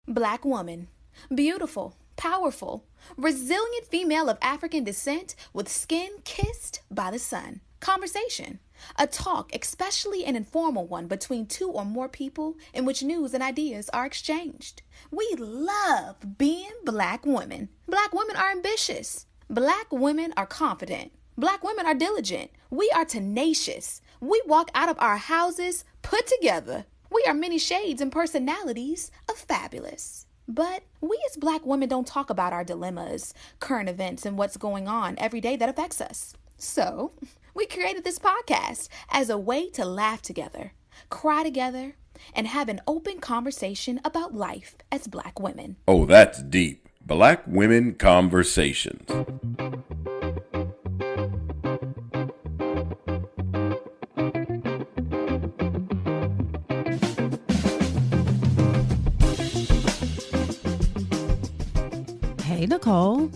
Black woman. Beautiful, powerful, resilient female of African descent with skin kissed by the sun. Conversation. A talk, especially an informal one between two or more people in which news and ideas are exchanged. We love being Black women. Black women are ambitious. Black women are confident. Black women are diligent. We are tenacious. We walk out of our houses put together. We are many shades and personalities of fabulous. But we as Black women don't talk about our dilemmas, current events, and what's going on every day that affects us. So, we created this podcast as a way to laugh together, cry together, and have an open conversation about life as Black women. Oh, that's deep. Black Women Conversations. Hey, Nicole.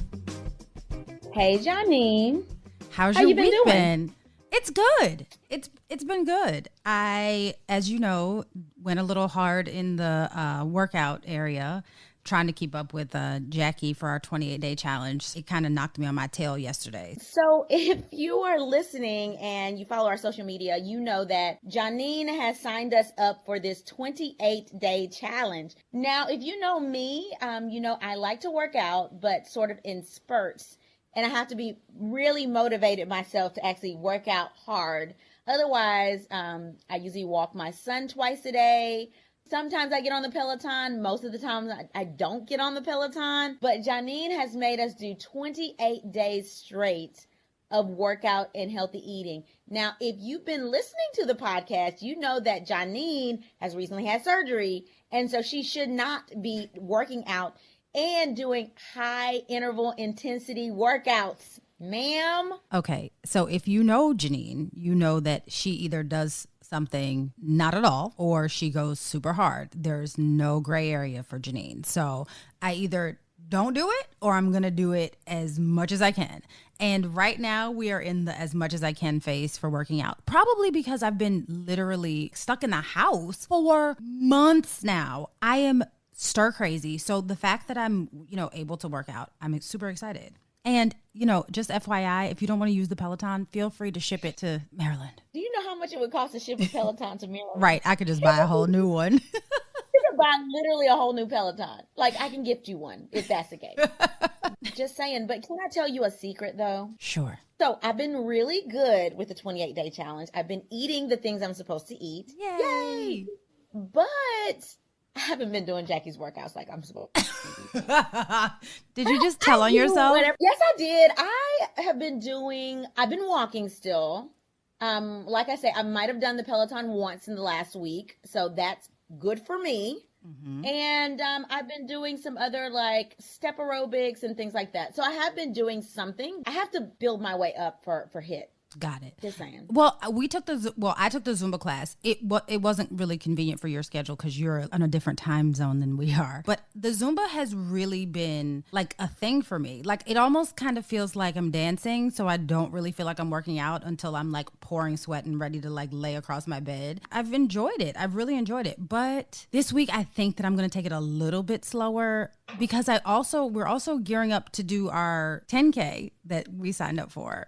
Hey, Janine. How's How your you been week doing? been? It's good. It's been good. I, as you know, went a little hard in the workout area, trying to keep up with Jackie for our 28-day challenge. It kind of knocked me on my tail yesterday. So if you are listening and you follow our social media, you know that Janine has signed us up for this 28-day challenge. Now, if you know me, you know I like to work out, but sort of in spurts. And I have to be really motivated myself to actually work out hard. Otherwise, I usually walk my son twice a day. Sometimes I get on the Peloton. Most of the time I don't get on the Peloton. But Janine has made us do 28 days straight of workout and healthy eating. Now, if you've been listening to the podcast, you know that Janine has recently had surgery. And so she should not be working out and doing high interval intensity workouts, ma'am. Okay, so if you know Janine, you know that she either does something not at all or she goes super hard. There's no gray area for Janine. So I either don't do it or I'm going to do it as much as I can. And right now we are in the as much as I can phase for working out. Probably because I've been literally stuck in the house for months now. I am stir crazy. So the fact that I'm, able to work out, I'm super excited. And, just FYI, if you don't want to use the Peloton, feel free to ship it to Maryland. Do you know how much it would cost to ship a Peloton to Maryland? Right. I could just buy a whole new one. You could buy literally a whole new Peloton. Like, I can gift you one if that's the case. Just saying. But can I tell you a secret, though? Sure. So I've been really good with the 28-day challenge. I've been eating the things I'm supposed to eat. Yay! But I haven't been doing Jackie's workouts like I'm supposed to. Did you just tell on yourself? Yes, I did. I've been walking still. Like I say, I might have done the Peloton once in the last week. So that's good for me. Mm-hmm. And I've been doing some other like step aerobics and things like that. So I have been doing something. I have to build my way up for HIIT. Got it. Just saying. Well, I took the Zumba class. It wasn't really convenient for your schedule because you're on a different time zone than we are. But the Zumba has really been like a thing for me. Like it almost kind of feels like I'm dancing. So I don't really feel like I'm working out until I'm like pouring sweat and ready to like lay across my bed. I've enjoyed it. I've really enjoyed it. But this week, I think that I'm going to take it a little bit slower because we're also gearing up to do our 10K that we signed up for.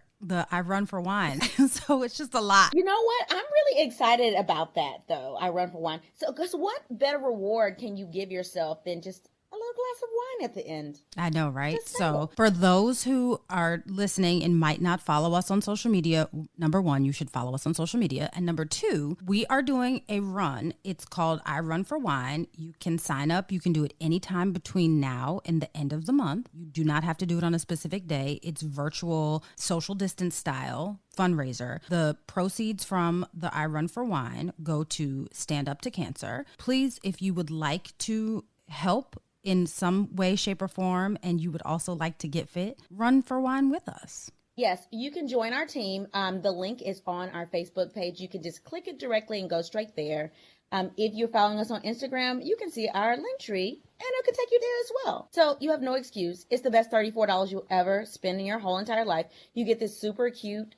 I Run for Wine. So it's just a lot. You know what? I'm really excited about that, though. I Run for Wine. So, because what better reward can you give yourself than just a little glass of wine at the end? I know, right? So for those who are listening and might not follow us on social media, number one, you should follow us on social media. And number two, we are doing a run. It's called I Run for Wine. You can sign up. You can do it anytime between now and the end of the month. You do not have to do it on a specific day. It's virtual, social distance style fundraiser. The proceeds from the I Run for Wine go to Stand Up to Cancer. Please, if you would like to help in some way, shape, or form, and you would also like to get fit, run for wine with us. Yes, you can join our team. The link is on our Facebook page. You can just click it directly and go straight there. If you're following us on Instagram, you can see our link tree and it could take you there as well. So you have no excuse. It's the best $34 you'll ever spend in your whole entire life. You get this super cute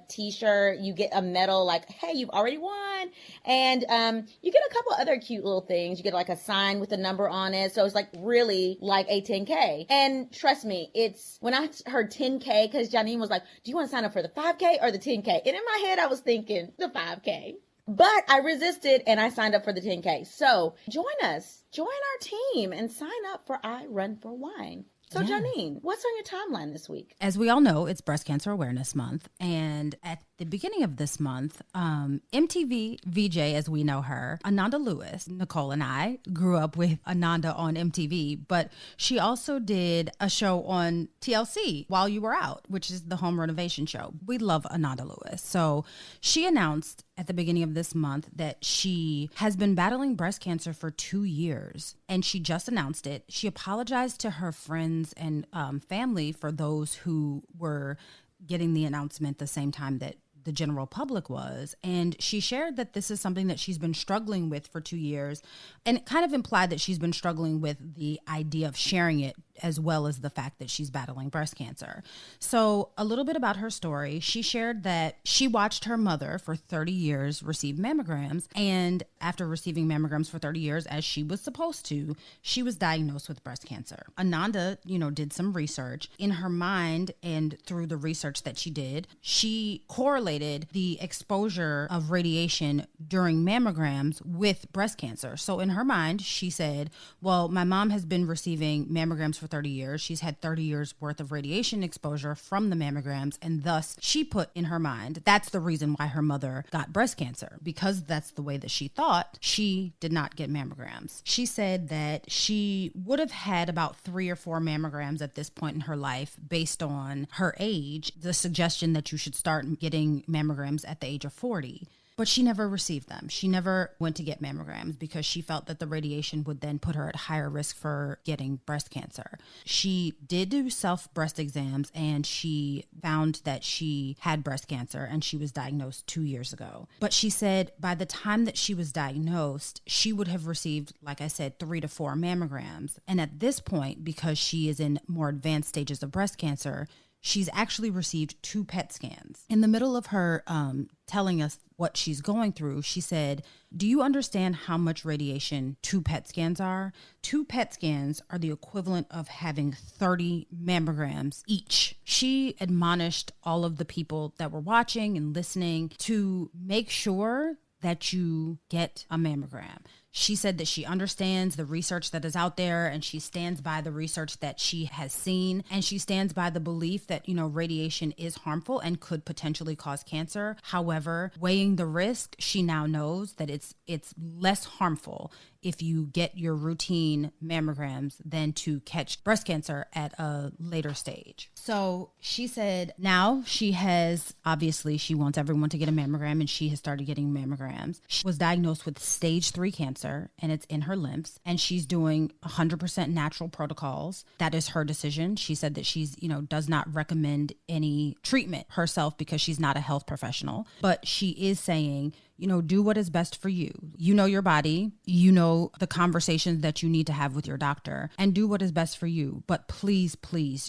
t-shirt. You get a medal like, hey, you've already won. And you get a couple other cute little things. You get like a sign with a number on it. So it's like really like a 10K. And trust me, it's when I heard 10K, because Janine was like, do you want to sign up for the 5K or the 10K? And in my head, I was thinking the 5K. But I resisted and I signed up for the 10K. So join us, join our team and sign up for I Run for Wine. So Janine, what's on your timeline this week? As we all know, it's Breast Cancer Awareness Month. And at the beginning of this month, MTV VJ, as we know her, Ananda Lewis, Nicole and I grew up with Ananda on MTV, but she also did a show on TLC, While You Were Out, which is the home renovation show. We love Ananda Lewis. So she announced at the beginning of this month that she has been battling breast cancer for 2 years, and she just announced it. She apologized to her friends and family for those who were getting the announcement the same time that the general public was. And she shared that this is something that she's been struggling with for 2 years, and it kind of implied that she's been struggling with the idea of sharing it as well as the fact that she's battling breast cancer. So a little bit about her story. She shared that she watched her mother for 30 years receive mammograms, and after receiving mammograms for 30 years, as she was supposed to, she was diagnosed with breast cancer. Ananda, did some research in her mind, and through the research that she did, she correlated the exposure of radiation during mammograms with breast cancer. So in her mind, she said, well, my mom has been receiving mammograms for 30 years. She's had 30 years worth of radiation exposure from the mammograms. And thus she put in her mind, that's the reason why her mother got breast cancer, because that's the way that she thought. She did not get mammograms. She said that she would have had about 3 or 4 mammograms at this point in her life based on her age, the suggestion that you should start getting mammograms at the age of 40. But she never received them. She never went to get mammograms because she felt that the radiation would then put her at higher risk for getting breast cancer. She did do self-breast exams, and she found that she had breast cancer, and she was diagnosed 2 years ago. But she said by the time that she was diagnosed, she would have received, like I said, 3 to 4 mammograms. And at this point, because she is in more advanced stages of breast cancer, she's actually received 2 PET scans. In the middle of her telling us what she's going through, she said, do you understand how much radiation 2 PET scans are? 2 PET scans are the equivalent of having 30 mammograms each. She admonished all of the people that were watching and listening to make sure that you get a mammogram. She said that she understands the research that is out there, and she stands by the research that she has seen, and she stands by the belief that, radiation is harmful and could potentially cause cancer. However, weighing the risk, she now knows that it's less harmful if you get your routine mammograms than to catch breast cancer at a later stage. So she said now she wants everyone to get a mammogram, and she has started getting mammograms. She was diagnosed with stage 3 cancer, and it's in her lymphs, and she's doing 100% natural protocols. That is her decision. She said that she's, does not recommend any treatment herself because she's not a health professional, but she is saying, do what is best for you. You know your body, the conversations that you need to have with your doctor, and do what is best for you. But please,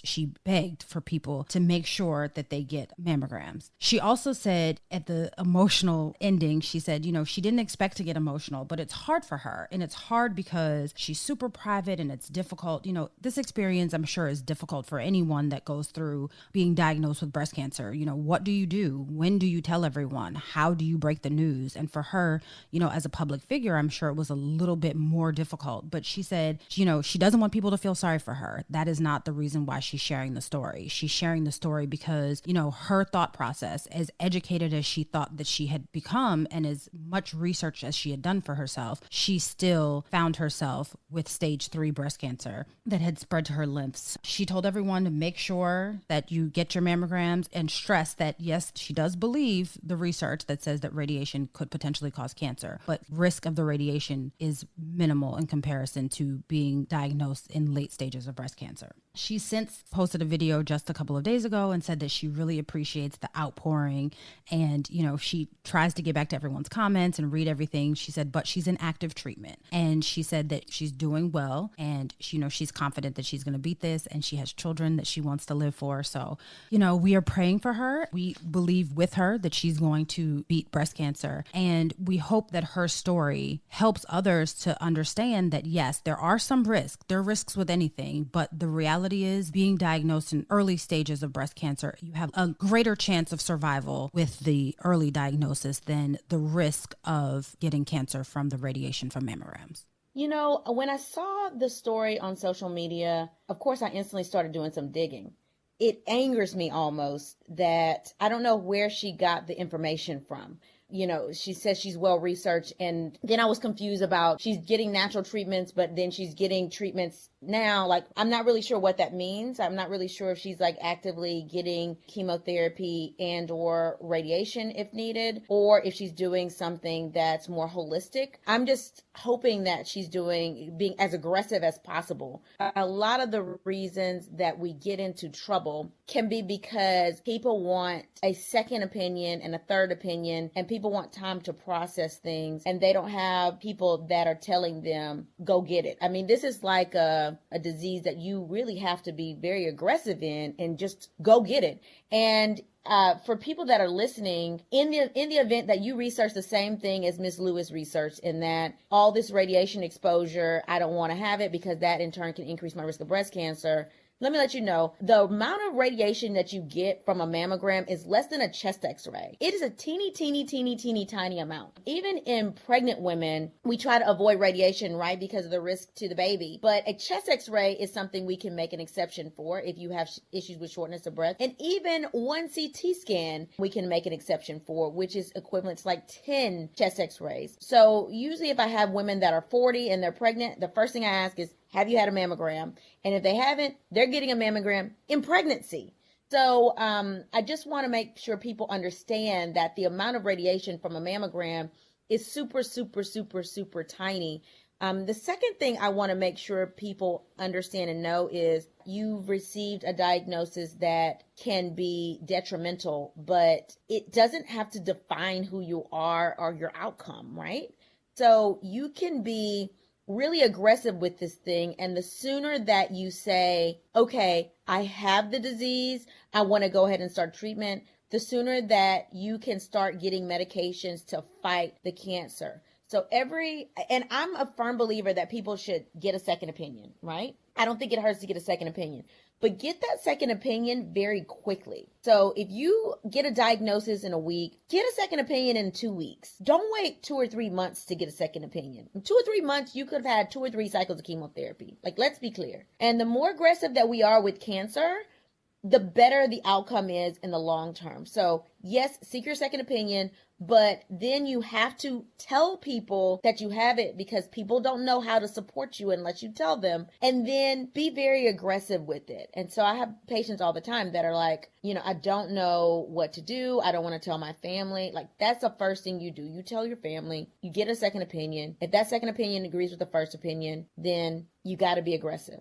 she begged for people to make sure that they get mammograms. She also said at the emotional ending, she said, she didn't expect to get emotional, but it's hard for her. And it's hard because she's super private and it's difficult. This experience, I'm sure, is difficult for anyone that goes through being diagnosed with breast cancer. What do you do? When do you tell everyone? How do you break the news? And for her, as a public figure, I'm sure it was a little bit more difficult. But she said, she doesn't want people to feel sorry for her. That is not the reason why she's sharing the story. She's sharing the story because, her thought process, as educated as she thought that she had become and as much research as she had done for herself, she still found herself with stage 3 breast cancer that had spread to her lymphs. She told everyone to make sure that you get your mammograms and stress that, yes, she does believe the research that says that radiation could potentially cause cancer, but risk of the radiation is minimal in comparison to being diagnosed in late stages of breast cancer. She since posted a video just a couple of days ago and said that she really appreciates the outpouring. And, you know, she tries to get back to everyone's comments and read everything. She said, but she's in active treatment. And she said that she's doing well. And, you know, she's confident that she's going to beat this. And she has children that she wants to live for. So, you know, we are praying for her. We believe with her that she's going to beat breast cancer. And we hope that her story helps others to understand that, yes, there are some risks. There are risks with anything. But the reality is, being diagnosed in early stages of breast cancer, you have a greater chance of survival with the early diagnosis than the risk of getting cancer from the radiation from mammograms. You know, when I saw the story on social media, of course, I instantly started doing some digging. It angers me almost that I don't know where she got the information from. You know, she says she's well researched, and then I was confused about she's getting natural treatments, but then she's getting treatments now. Like, I'm not really sure what that means. I'm not really sure if she's like actively getting chemotherapy and or radiation if needed, or if she's doing something that's more holistic. I'm just hoping that she's being as aggressive as possible. A lot of the reasons that we get into trouble can be because people want a second opinion and a third opinion, and people want time to process things, and they don't have people that are telling them, go get it. I mean, this is like a disease that you really have to be very aggressive in and just go get it. And for people that are listening, in the event that you research the same thing as Ms. Lewis researched, in that all this radiation exposure, I don't want to have it because that in turn can increase my risk of breast cancer. Let me let you know, the amount of radiation that you get from a mammogram is less than a chest x-ray. It is a teeny tiny amount. Even in pregnant women, we try to avoid radiation, right, because of the risk to the baby. But a chest x-ray is something we can make an exception for if you have issues with shortness of breath. And even one CT scan, we can make an exception for, which is equivalent to like 10 chest x-rays. So usually if I have women that are 40 and they're pregnant, the first thing I ask is, have you had a mammogram? And if they haven't, they're getting a mammogram in pregnancy. So I just want to make sure people understand that the amount of radiation from a mammogram is super tiny. The second thing I want to make sure people understand and know is you've received a diagnosis that can be detrimental, but it doesn't have to define who you are or your outcome, right? So you can be really aggressive with this thing. And the sooner that you say, okay, I have the disease, I want to go ahead and start treatment, the sooner that you can start getting medications to fight the cancer. So and I'm a firm believer that people should get a second opinion, right? I don't think it hurts to get a second opinion, but get that second opinion very quickly. So if you get a diagnosis in a week, get a second opinion in 2 weeks. Don't wait 2 or 3 months to get a second opinion. In 2 or 3 months, you could have had 2 or 3 cycles of chemotherapy. Like, let's be clear. And the more aggressive that we are with cancer, the better the outcome is in the long term. So yes, seek your second opinion, but then you have to tell people that you have it, because people don't know how to support you unless you tell them, and then be very aggressive with it. And so I have patients all the time that are like, you know, I don't know what to do. I don't want to tell my family. Like, that's the first thing you do. You tell your family, you get a second opinion. If that second opinion agrees with the first opinion, then you got to be aggressive.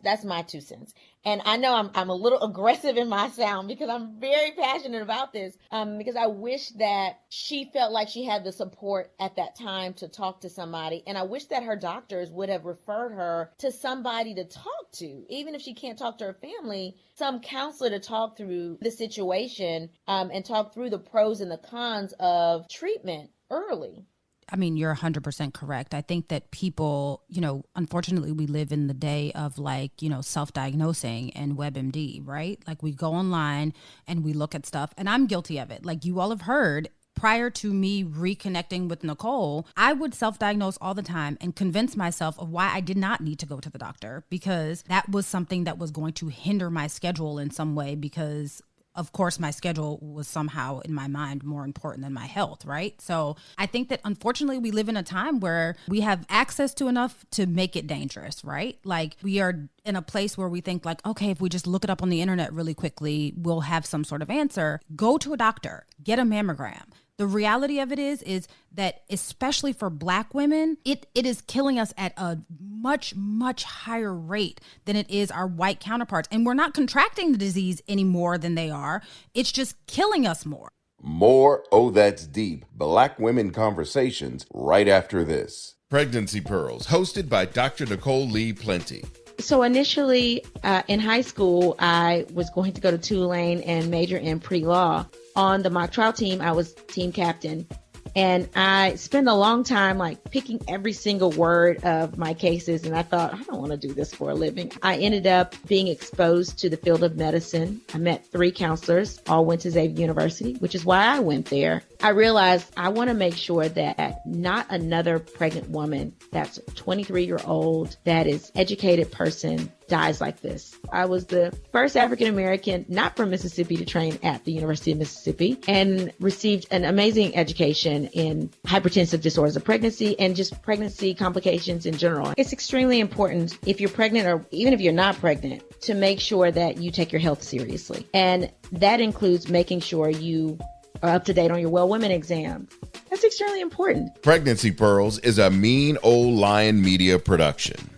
That's my 2 cents. And I know I'm a little aggressive in my sound because I'm very passionate about this, because I wish that she felt like she had the support at that time to talk to somebody. And I wish that her doctors would have referred her to somebody to talk to, even if she can't talk to her family, some counselor to talk through the situation, and talk through the pros and the cons of treatment early. I mean, you're 100% correct. I think that people, you know, unfortunately, we live in the day of like, you know, self-diagnosing and WebMD, right? Like, we go online and we look at stuff, and I'm guilty of it. Like, you all have heard, prior to me reconnecting with Nicole, I would self-diagnose all the time and convince myself of why I did not need to go to the doctor, because that was something that was going to hinder my schedule in some way, because of course, my schedule was somehow in my mind more important than my health, right? So I think that unfortunately we live in a time where we have access to enough to make it dangerous, right? Like, we are in a place where we think like, okay, if we just look it up on the internet really quickly, we'll have some sort of answer. Go to a doctor, get a mammogram. The reality of it is that especially for Black women, it is killing us at a much, much higher rate than it is our white counterparts. And we're not contracting the disease any more than they are. It's just killing us more. More Oh That's Deep Black Women Conversations right after this. Pregnancy Pearls, hosted by Dr. Nicole Lee Plenty. So initially in high school, I was going to go to Tulane and major in pre-law. On the mock trial team, I was team captain. And I spent a long time picking every single word of my cases. And I thought, I don't want to do this for a living. I ended up being exposed to the field of medicine. I met 3 counselors, all went to Xavier University, which is why I went there. I realized I want to make sure that not another pregnant woman that's a 23-year-old, that is educated person dies like this. I was the first African-American, not from Mississippi, to train at the University of Mississippi and received an amazing education in hypertensive disorders of pregnancy and just pregnancy complications in general. It's extremely important if you're pregnant or even if you're not pregnant to make sure that you take your health seriously. And that includes making sure you are up to date on your Well Women exam. That's extremely important. Pregnancy Pearls is a Mean Old Lion Media production.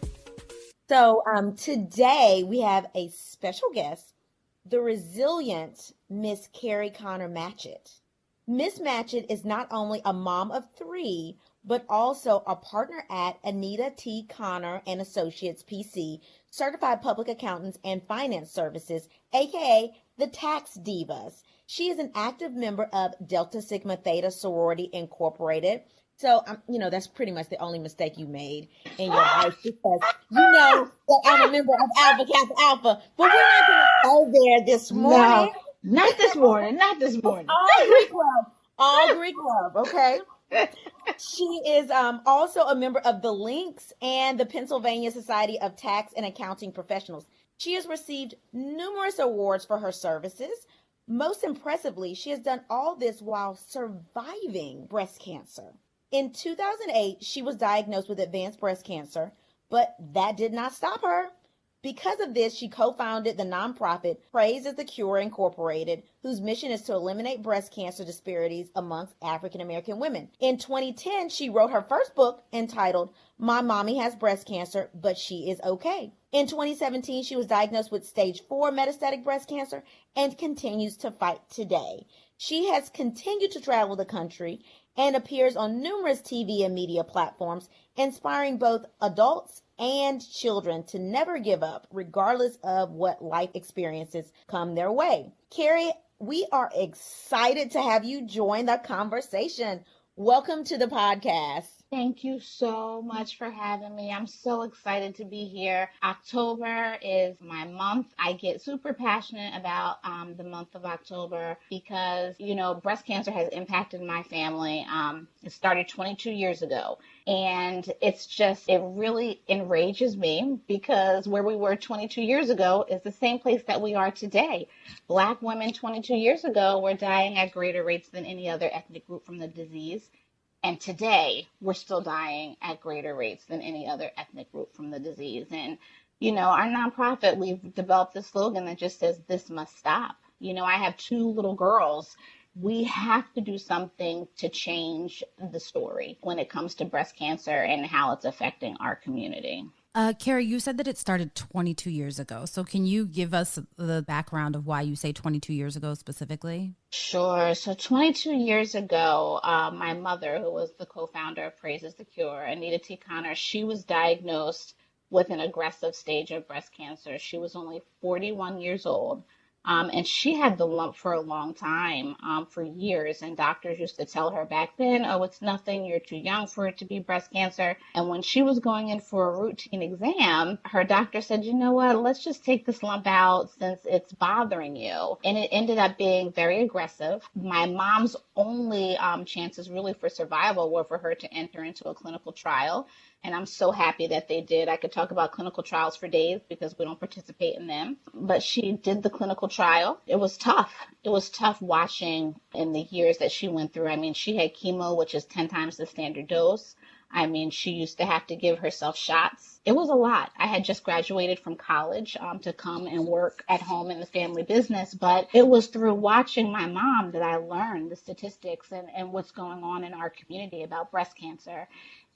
So today we have a special guest, the resilient Miss Kerri Conner Matchett. Miss Matchett is not only a mom of 3, but also a partner at Anita T. Conner and Associates PC, Certified Public Accountants and Finance Services, aka the Tax Divas. She is an active member of Delta Sigma Theta Sorority Incorporated. So, that's pretty much the only mistake you made in your life because you know that I'm a member of Alpha Kappa Alpha. But we're not going to go there this morning. No, not this morning. Not this morning. All Greek love, okay? She is also a member of the Links and the Pennsylvania Society of Tax and Accounting Professionals. She has received numerous awards for her services. Most impressively, she has done all this while surviving breast cancer. In 2008, she was diagnosed with advanced breast cancer, but that did not stop her. Because of this, she co-founded the nonprofit Praise is the Cure Incorporated, whose mission is to eliminate breast cancer disparities amongst African American women. In 2010, she wrote her first book entitled My Mommy Has Breast Cancer, But She Is Okay. In 2017, she was diagnosed with stage 4 metastatic breast cancer and continues to fight today. She has continued to travel the country and appears on numerous TV and media platforms, inspiring both adults and children to never give up, regardless of what life experiences come their way. Kerri, we are excited to have you join the conversation. Welcome to the podcast. Thank you so much for having me. I'm so excited to be here. October is my month. I get super passionate about the month of October because, breast cancer has impacted my family. It started 22 years ago. And it really enrages me because where we were 22 years ago is the same place that we are today. Black women 22 years ago were dying at greater rates than any other ethnic group from the disease. And today, we're still dying at greater rates than any other ethnic group from the disease. And, our nonprofit, we've developed this slogan that just says, this must stop. I have 2 little girls. We have to do something to change the story when it comes to breast cancer and how it's affecting our community. Kerri, you said that it started 22 years ago. So can you give us the background of why you say 22 years ago specifically? Sure. So 22 years ago, my mother, who was the co-founder of Praise is the Cure, Anita T. Conner, she was diagnosed with an aggressive stage of breast cancer. She was only 41 years old. And she had the lump for a long time, for years. And doctors used to tell her back then, oh, it's nothing. You're too young for it to be breast cancer. And when she was going in for a routine exam, her doctor said, you know what, let's just take this lump out since it's bothering you. And it ended up being very aggressive. My mom's only chances really for survival were for her to enter into a clinical trial. And I'm so happy that they did. I could talk about clinical trials for days because we don't participate in them. But she did the clinical trial. It was tough. It was tough watching in the years that she went through. I mean, she had chemo, which is 10 times the standard dose. I mean, she used to have to give herself shots. It was a lot. I had just graduated from college to come and work at home in the family business, but it was through watching my mom that I learned the statistics and what's going on in our community about breast cancer.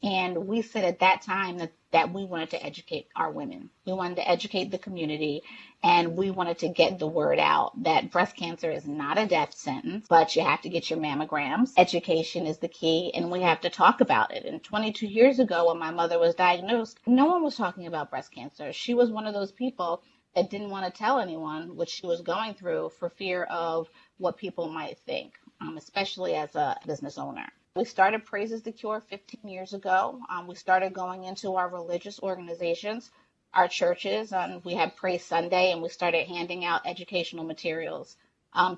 And we said at that time that we wanted to educate our women. We wanted to educate the community, and we wanted to get the word out that breast cancer is not a death sentence, but you have to get your mammograms. Education is the key, and we have to talk about it. And 22 years ago, when my mother was diagnosed, no one was talking about breast cancer. She was one of those people that didn't want to tell anyone what she was going through for fear of what people might think, especially as a business owner. We started Praise is the Cure 15 years ago. We started going into our religious organizations, our churches, and we had Praise Sunday, and we started handing out educational materials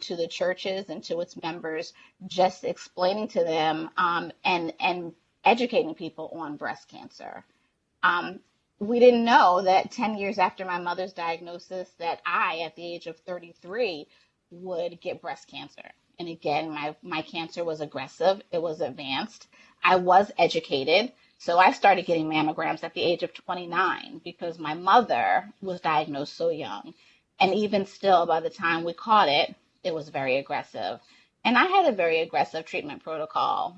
to the churches and to its members, just explaining to them and educating people on breast cancer. We didn't know that 10 years after my mother's diagnosis that I, at the age of 33, would get breast cancer. And again, my cancer was aggressive. It was advanced. I was educated. So I started getting mammograms at the age of 29 because my mother was diagnosed so young. And even still, by the time we caught it, it was very aggressive. And I had a very aggressive treatment protocol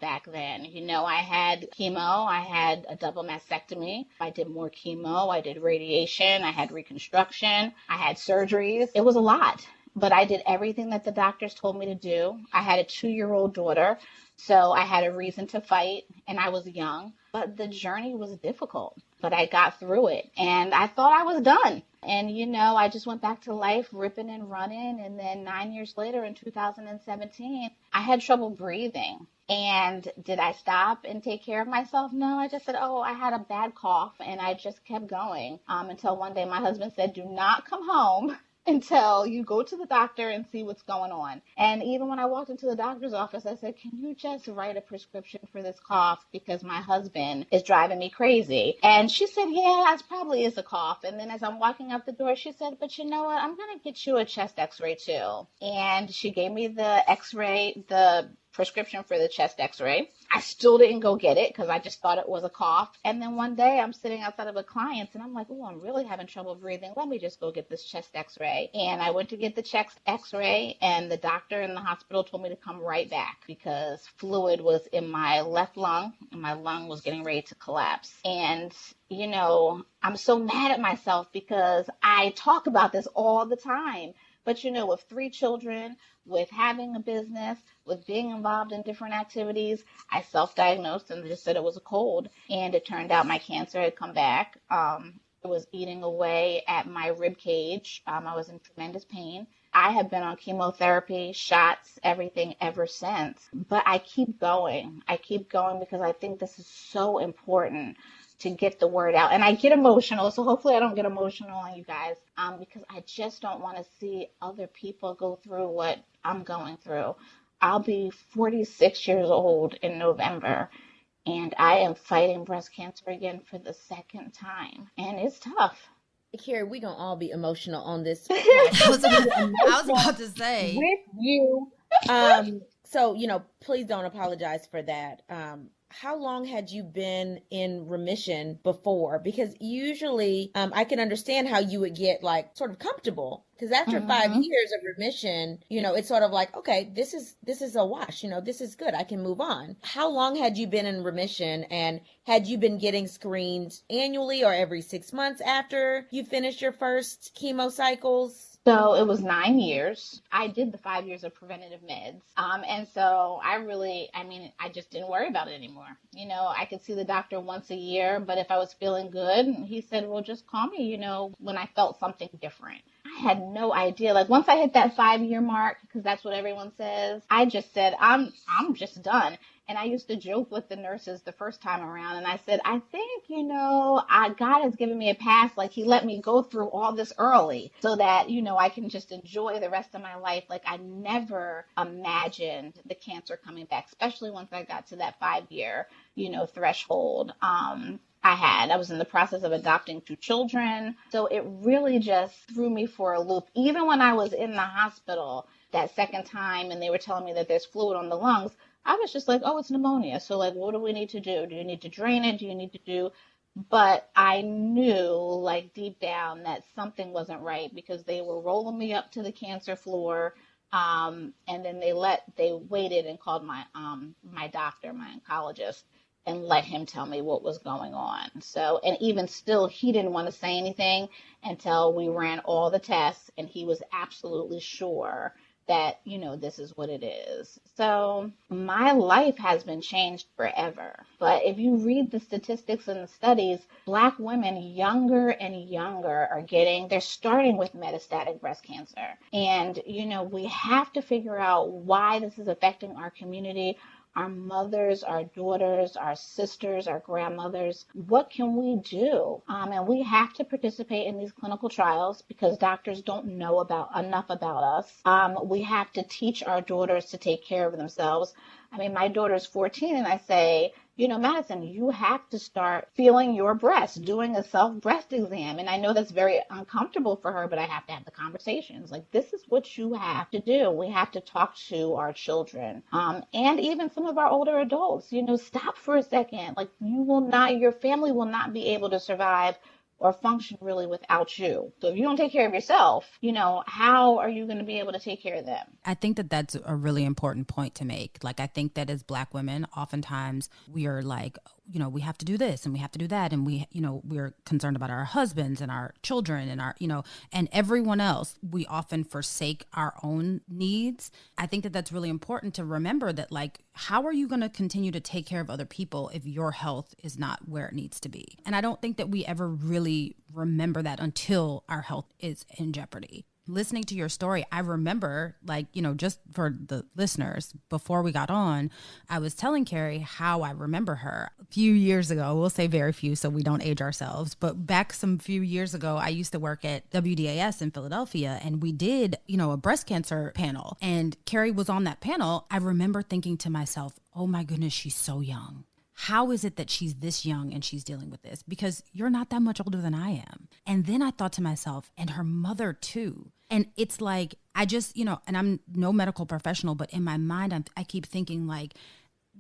back then. You know, I had chemo. I had a double mastectomy. I did more chemo. I did radiation. I had reconstruction. I had surgeries. It was a lot. But I did everything that the doctors told me to do. I had a 2-year-old daughter, so I had a reason to fight, and I was young. But the journey was difficult, but I got through it, and I thought I was done. And, you know, I just went back to life, ripping and running, and then 9 years later, in 2017, I had trouble breathing. And did I stop and take care of myself? No, I just said, oh, I had a bad cough, and I just kept going until one day my husband said, do not come home until you go to the doctor and see what's going on. And even when I walked into the doctor's office, I said, can you just write a prescription for this cough because my husband is driving me crazy? And she said, yeah, it probably is a cough. And then as I'm walking out the door, she said, but you know what? I'm going to get you a chest x-ray too. And she gave me the x-ray, the prescription for the chest x-ray. I still didn't go get it because I just thought it was a cough. And then one day I'm sitting outside of a client's and I'm like, oh, I'm really having trouble breathing. Let me just go get this chest x-ray. And I went to get the chest x-ray, and the doctor in the hospital told me to come right back because fluid was in my left lung and my lung was getting ready to collapse. And you know, I'm so mad at myself because I talk about this all the time. But, you know, with 3 children, with having a business, with being involved in different activities, I self-diagnosed and just said it was a cold. And it turned out my cancer had come back. It was eating away at my rib cage. I was in tremendous pain. I have been on chemotherapy, shots, everything ever since. But I keep going. I keep going because I think this is so important to get the word out. And I get emotional, so hopefully I don't get emotional on you guys because I just don't want to see other people go through what I'm going through. I'll be 46 years old in November, and I am fighting breast cancer again for the second time, and it's tough. Kerri, we're going to all be emotional on this. I was about to say. With you. So, you know, please don't apologize for that. How long had you been in remission before? Because usually I can understand how you would get like sort of comfortable because after 5 years of remission, you know, it's sort of like, okay, this is a wash, you know, this is good. I can move on. How long had you been in remission, and had you been getting screened annually or every 6 months after you finished your first chemo cycles? So it was 9 years. I did the 5 years of preventative meds. And so I just didn't worry about it anymore. You know, I could see the doctor once a year, but if I was feeling good, he said, well, just call me, you know, when I felt something different. I had no idea. Like once I hit that 5-year mark, because that's what everyone says, I just said, I'm just done. And I used to joke with the nurses the first time around, and I said, I think, you know, God has given me a pass. Like he let me go through all this early so that, you know, I can just enjoy the rest of my life. Like I never imagined the cancer coming back, especially once I got to that 5-year, you know, threshold. I was in the process of adopting 2 children. So it really just threw me for a loop. Even when I was in the hospital that second time and they were telling me that there's fluid on the lungs, I was just like, oh, it's pneumonia. So like, what do we need to do? Do you need to drain it? Do you need to do? But I knew like deep down that something wasn't right because they were rolling me up to the cancer floor. And then they waited and called my doctor, my oncologist, and let him tell me what was going on. So, and even still, he didn't want to say anything until we ran all the tests and he was absolutely sure that, this is what it is. So my life has been changed forever. But if you read the statistics and the studies, Black women younger and younger they're starting with metastatic breast cancer. And, we have to figure out why this is affecting our community, our mothers, our daughters, our sisters, our grandmothers. What can we do? And we have to participate in these clinical trials because doctors don't know enough about us. We have to teach our daughters to take care of themselves. I mean, my daughter's 14 and I say, Madison, you have to start feeling your breast, doing a self-breast exam. And I know that's very uncomfortable for her, but I have to have the conversations. Like, this is what you have to do. We have to talk to our children, and even some of our older adults, stop for a second. Like, your family will not be able to survive or function really without you. So if you don't take care of yourself, how are you going to be able to take care of them? I think that that's a really important point to make. Like, I think that as Black women, oftentimes we are like, we have to do this and we have to do that. And we're concerned about our husbands and our children and and everyone else. We often forsake our own needs. I think that that's really important to remember that, like, how are you going to continue to take care of other people if your health is not where it needs to be? And I don't think that we ever really remember that until our health is in jeopardy. Listening to your story, I remember, just for the listeners, before we got on, I was telling Kerri how I remember her a few years ago. We'll say very few so we don't age ourselves. But back some few years ago, I used to work at WDAS in Philadelphia, and we did, a breast cancer panel. And Kerri was on that panel. I remember thinking to myself, oh my goodness, she's so young. How is it that she's this young and she's dealing with this? Because you're not that much older than I am. And then I thought to myself, and her mother too. And it's like, I just, and I'm no medical professional, but in my mind, I keep thinking, like,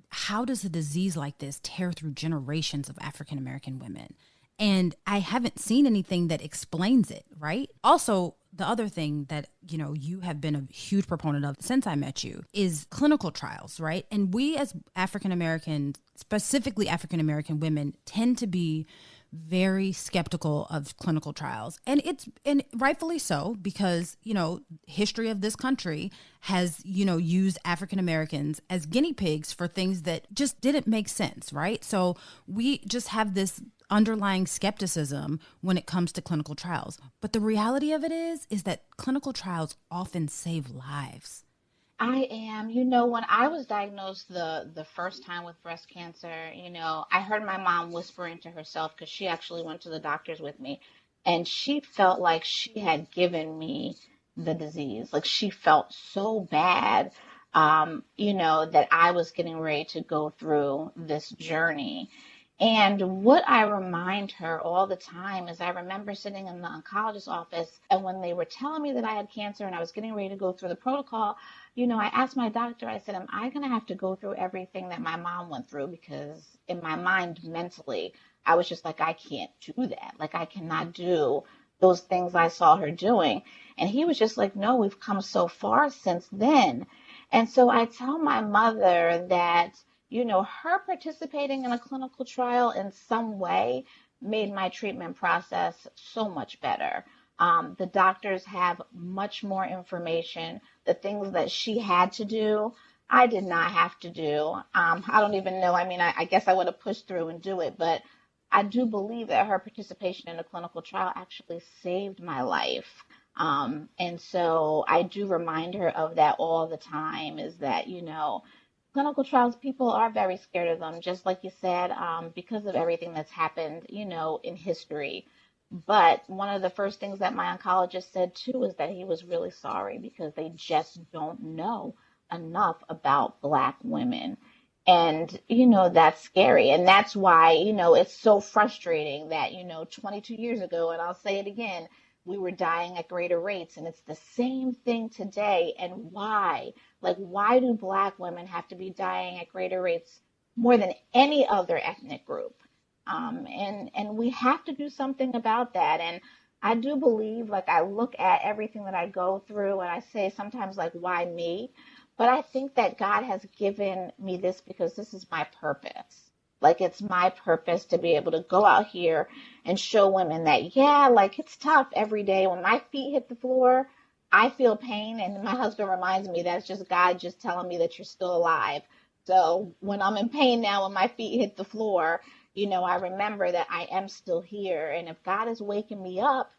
how does a disease like this tear through generations of African-American women? And I haven't seen anything that explains it, right? Also, the other thing that, you have been a huge proponent of since I met you is clinical trials, right? And we as African-Americans, specifically African-American women, tend to be very skeptical of clinical trials. And rightfully so, because, history of this country has, used African Americans as guinea pigs for things that just didn't make sense, right? So we just have this underlying skepticism when it comes to clinical trials. But the reality of it is that clinical trials often save lives. I am. When I was diagnosed the first time with breast cancer, I heard my mom whispering to herself because she actually went to the doctors with me, and she felt like she had given me the disease. Like, she felt so bad, that I was getting ready to go through this journey. And what I remind her all the time is I remember sitting in the oncologist's office, and when they were telling me that I had cancer and I was getting ready to go through the protocol, I asked my doctor, I said, am I going to have to go through everything that my mom went through? Because in my mind, mentally, I was just like, I can't do that. Like, I cannot do those things I saw her doing. And he was just like, no, we've come so far since then. And so I tell my mother that, her participating in a clinical trial in some way made my treatment process so much better. The doctors have much more information. The things that she had to do, I did not have to do. I don't even know. I mean, I guess I would have pushed through and do it, but I do believe that her participation in a clinical trial actually saved my life. And so I do remind her of that all the time, is that, clinical trials, people are very scared of them, just like you said, because of everything that's happened, in history. But one of the first things that my oncologist said too is that he was really sorry because they just don't know enough about Black women. And, that's scary. And that's why, it's so frustrating that, 22 years ago, and I'll say it again, we were dying at greater rates. And it's the same thing today. And why? Like, why do Black women have to be dying at greater rates more than any other ethnic group? And we have to do something about that. And I do believe, like, I look at everything that I go through and I say sometimes, like, why me? But I think that God has given me this because this is my purpose. Like, it's my purpose to be able to go out here and show women that, yeah, like, it's tough every day. When my feet hit the floor, I feel pain. And my husband reminds me that's just God just telling me that you're still alive. So when I'm in pain now, when my feet hit the floor, I remember that I am still here. And if God is waking me up,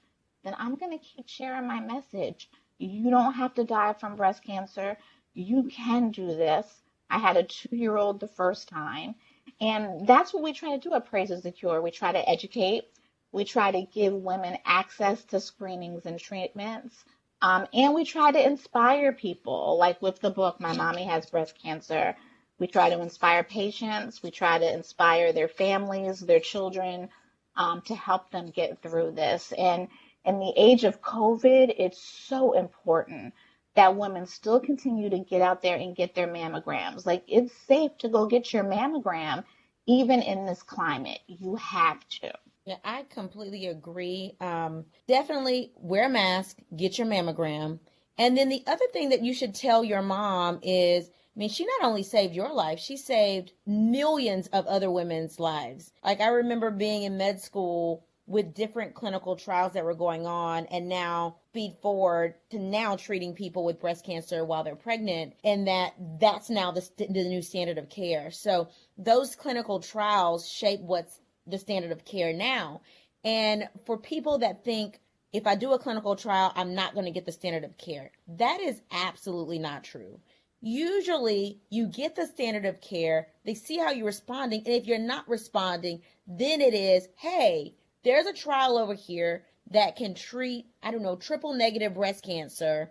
then I'm going to keep sharing my message. You don't have to die from breast cancer. You can do this. I had a 2-year-old the first time. And that's what we try to do at Praise is the Cure. We try to educate. We try to give women access to screenings and treatments. And we try to inspire people, like with the book, My Mommy Has Breast Cancer. We try to inspire patients. We try to inspire their families, their children, to help them get through this. And in the age of COVID, it's so important that women still continue to get out there and get their mammograms. Like, it's safe to go get your mammogram, even in this climate. You have to. Yeah, I completely agree. Definitely wear a mask, get your mammogram. And then the other thing that you should tell your mom is, I mean, she not only saved your life, she saved millions of other women's lives. Like, I remember being in med school with different clinical trials that were going on, and now feed forward to now treating people with breast cancer while they're pregnant, and that's now the new standard of care. So those clinical trials shape what's the standard of care now. And for people that think, if I do a clinical trial, I'm not going to get the standard of care, that is absolutely not true. Usually you get the standard of care, they see how you're responding, and if you're not responding, then it is, hey, there's a trial over here that can treat, triple negative breast cancer,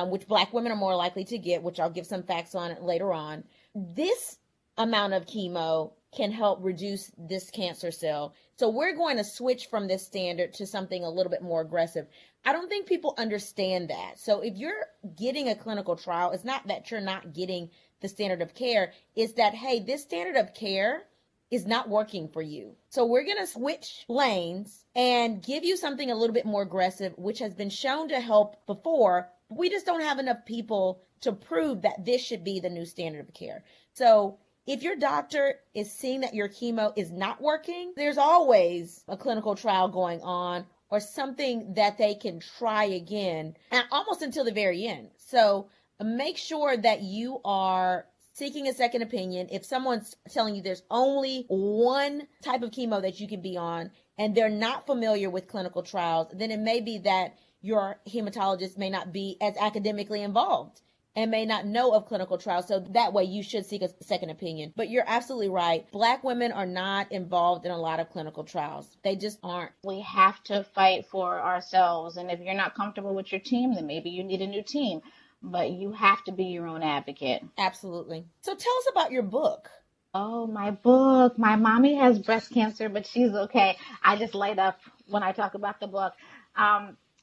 which Black women are more likely to get, which I'll give some facts on later on. This amount of chemo can help reduce this cancer cell. So we're going to switch from this standard to something a little bit more aggressive. I don't think people understand that. So if you're getting a clinical trial, it's not that you're not getting the standard of care. It's that, hey, this standard of care is not working for you. So we're going to switch lanes and give you something a little bit more aggressive, which has been shown to help before. We just don't have enough people to prove that this should be the new standard of care. So if your doctor is seeing that your chemo is not working, there's always a clinical trial going on or something that they can try again, and almost until the very end. So make sure that you are seeking a second opinion. If someone's telling you there's only one type of chemo that you can be on and they're not familiar with clinical trials, then it may be that your hematologist may not be as academically involved and may not know of clinical trials. So that way you should seek a second opinion. But you're absolutely right. Black women are not involved in a lot of clinical trials. They just aren't. We have to fight for ourselves. And if you're not comfortable with your team, then maybe you need a new team. But you have to be your own advocate. Absolutely. So tell us about your book. Oh, my book. My mommy has breast cancer, but she's okay. I just light up when I talk about the book.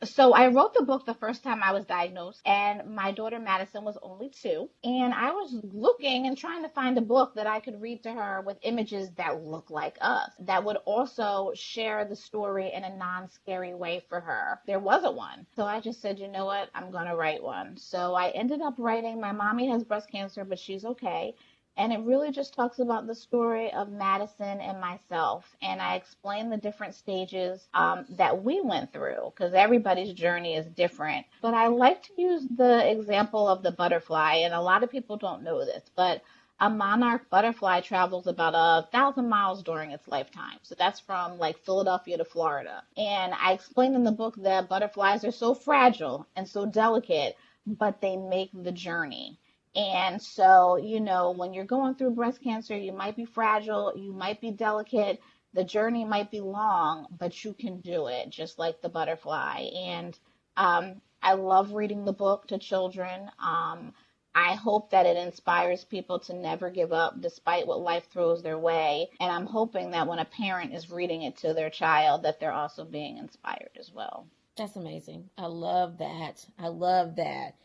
So I wrote the book the first time I was diagnosed, and my daughter Madison was only 2. And I was looking and trying to find a book that I could read to her with images that look like us, that would also share the story in a non-scary way for her. There wasn't one. So I just said, you know what? I'm going to write one. So I ended up writing My Mommy Has Breast Cancer, but She's Okay. And it really just talks about the story of Madison and myself. And I explain the different stages that we went through, because everybody's journey is different. But I like to use the example of the butterfly. And a lot of people don't know this, but a monarch butterfly travels about 1,000 miles during its lifetime. So that's from like Philadelphia to Florida. And I explain in the book that butterflies are so fragile and so delicate, but they make the journey. And so, when you're going through breast cancer, you might be fragile, you might be delicate, the journey might be long, but you can do it, just like the butterfly. And I love reading the book to children. I hope that it inspires people to never give up despite what life throws their way. And I'm hoping that when a parent is reading it to their child, that they're also being inspired as well. That's amazing. I love that. I love that.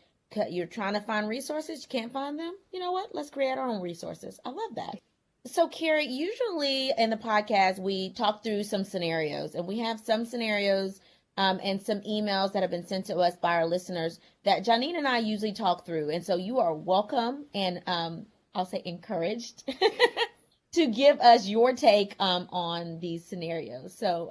You're trying to find resources, you can't find them. You know what? Let's create our own resources. I love that. So, Kerri, usually in the podcast, we talk through some scenarios, and we have some scenarios and some emails that have been sent to us by our listeners that Janine and I usually talk through. And so you are welcome and I'll say encouraged to give us your take on these scenarios. So,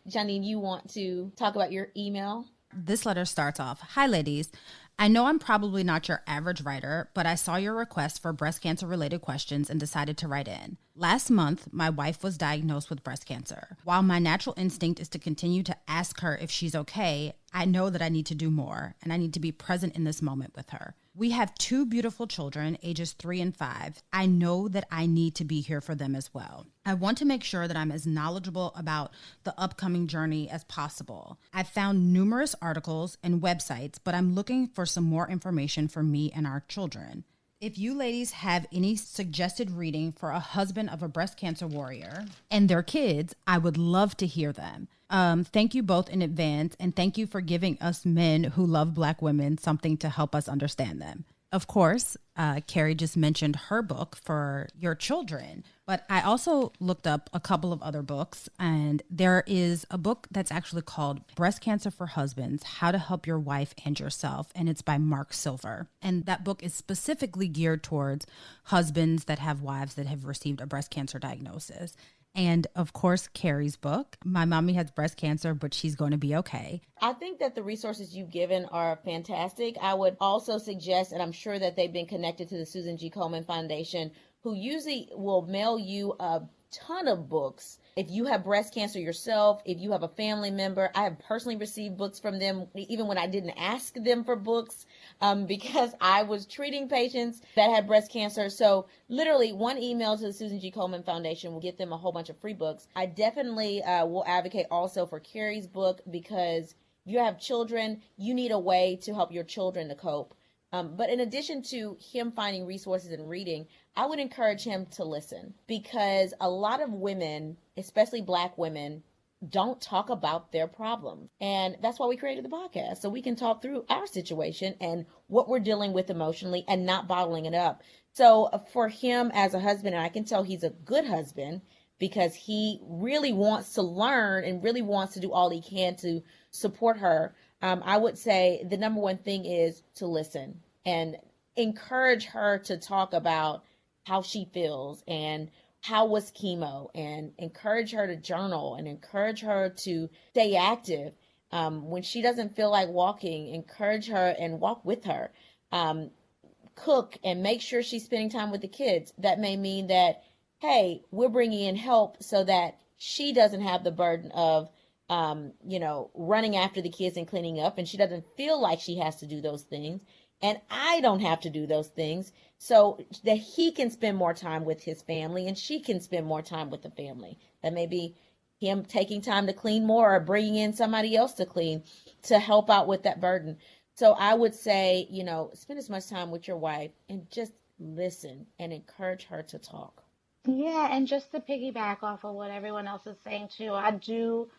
Janine, you want to talk about your email? This letter starts off, "Hi, ladies. I know I'm probably not your average writer, but I saw your request for breast cancer related questions and decided to write in. Last month, my wife was diagnosed with breast cancer. While my natural instinct is to continue to ask her if she's okay, I know that I need to do more and I need to be present in this moment with her. We have 2 beautiful children, ages 3 and 5. I know that I need to be here for them as well. I want to make sure that I'm as knowledgeable about the upcoming journey as possible. I've found numerous articles and websites, but I'm looking for some more information for me and our children. If you ladies have any suggested reading for a husband of a breast cancer warrior and their kids, I would love to hear them. Thank you both in advance, and thank you for giving us men who love Black women something to help us understand them." Of course, Kerri just mentioned her book for your children, but I also looked up a couple of other books, and there is a book that's actually called Breast Cancer for Husbands, How to Help Your Wife and Yourself, and it's by Mark Silver. And that book is specifically geared towards husbands that have wives that have received a breast cancer diagnosis. And of course, Kerri's book, My Mommy Has Breast Cancer, but She's Going to Be Okay. I think that the resources you've given are fantastic. I would also suggest, and I'm sure that they've been connected to the Susan G. Komen Foundation, who usually will mail you a ton of books. If you have breast cancer yourself, if you have a family member, I have personally received books from them, even when I didn't ask them for books, because I was treating patients that had breast cancer. So literally one email to the Susan G. Komen Foundation will get them a whole bunch of free books. I definitely will advocate also for Kerri's book, because if you have children, you need a way to help your children to cope. But in addition to him finding resources and reading, I would encourage him to listen, because a lot of women, especially Black women, don't talk about their problems. And that's why we created the podcast, so we can talk through our situation and what we're dealing with emotionally and not bottling it up. So for him as a husband, and I can tell he's a good husband because he really wants to learn and really wants to do all he can to support her. I would say the number one thing is to listen and encourage her to talk about how she feels and how was chemo, and encourage her to journal and encourage her to stay active. When she doesn't feel like walking, encourage her and walk with her. Cook and make sure she's spending time with the kids. That may mean that, hey, we're bringing in help so that she doesn't have the burden of running after the kids and cleaning up, and she doesn't feel like she has to do those things. And I don't have to do those things, so that he can spend more time with his family and she can spend more time with the family. That may be him taking time to clean more or bringing in somebody else to clean to help out with that burden. So I would say, spend as much time with your wife and just listen and encourage her to talk. Yeah, and just to piggyback off of what everyone else is saying too, I do